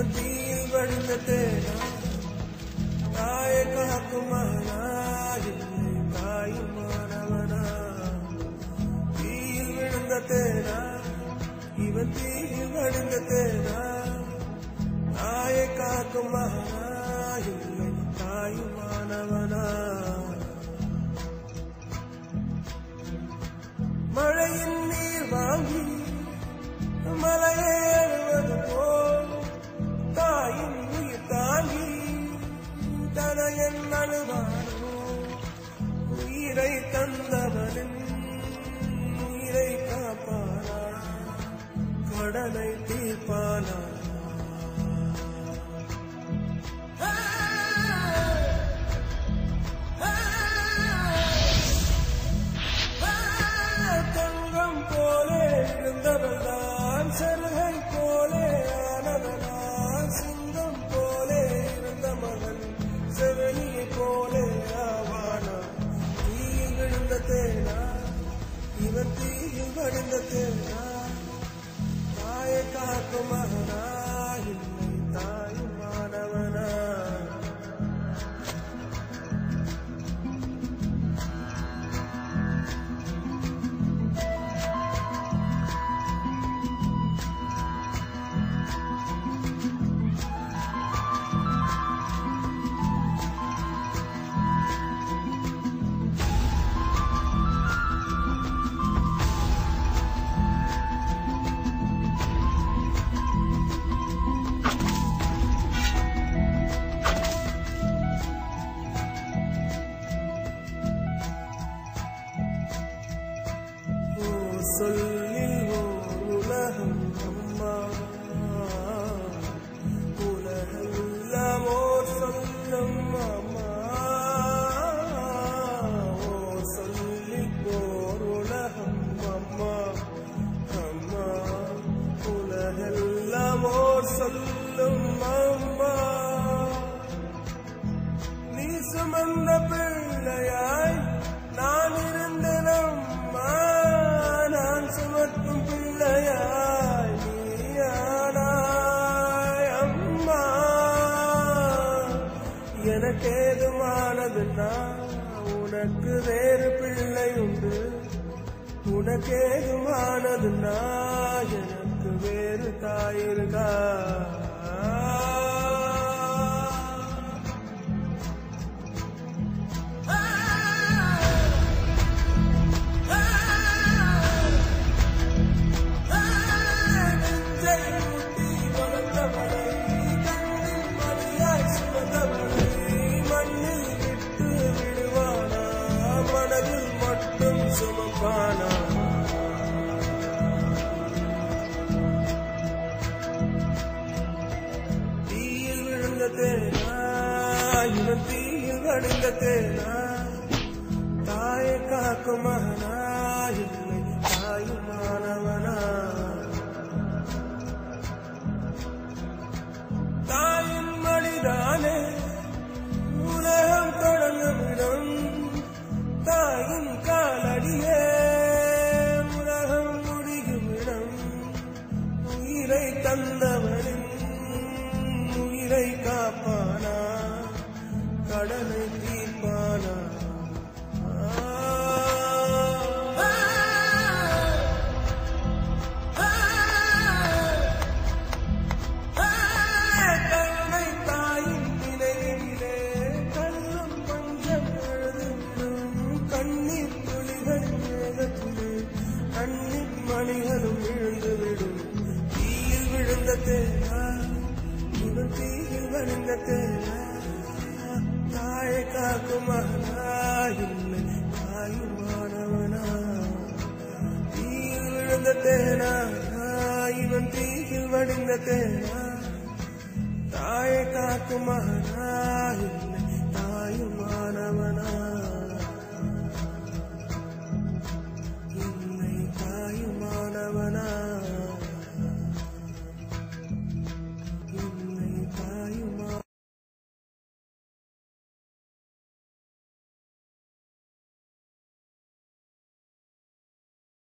இவன் தீயில் வடிந்த தேனா தாயை காக்குமானா இல்லை தாயுமானவனா தீயில் விழுந்த தேனா இவன் தீயில் வடிந்த தேனா தாயை காக்குமானா இல்லை தாயுமானவனா மழையின் நீர் வாங்கி மலையை அழுவது போல் தாயின் உயிர் தாங்கி தனையன் அழுவானோ உயிரை தந்தவனின் உயிரை காப்பானா கடனை தீர்ப்பானா இருந்தவள்தான் சருகை போலே ஆனவனான் சிங்கம் போலே இருந்த மகன் செவனியை போலே ஆவானா தீயில் விழுந்த தேனா இவன் தீயில் வடிந்த தேனா தாயை காக்கும் மகனா இல்லை தாயும் மாணவனா சொல்லில் ஓர் உலகம் அம்மா உலகெல்லாம் ஓர் சொல்லும் அம்மா ஓர் சொல்லில் ஓர் உலகம் அம்மா அம்மா உலகெல்லாம் ஓர் சொல்லும் அம்மா நீ சுமந்த பிள்ளையாய் நான் இருந்தேன் அம்மா நான் சுமக்கும் பிள்ளையாய் நீயானாய் அம்மா எனக்கேதுமானதுன்னா உனக்கு வேறு பிள்ளை உண்டு உனக்கேதுமானதுன்னா எனக்கு வேறு தாயிருக்கா சுமப்பானா தீயில் விழுந்த தேனா இவன் தீயில் வடிந்த தேனா தாயை காக்கும் மகனா இல்லை தாயும் மாணவனா தாயின் மடிதானே உலகம் தொடங்குமிடம் தாயின் காலடியே உலகம் முடியுமிடம் உயிரை தந்தவனின் உயிரை காப்பானா கடனை தீர்ப்பானா மணிகளும் விழுந்துவிடும் தீயில் விழுந்த தேனா இவன் தீயில் வடிந்த தேனா தாயை காக்கும் மகனா இல்லை தாயுமானவனா தீயில் விழுந்த தேனா இவன் தீயில் வடிந்த தேனா தாயை காக்கும் மகனா இல்லை தாயுமானவனா தாயுமானவனா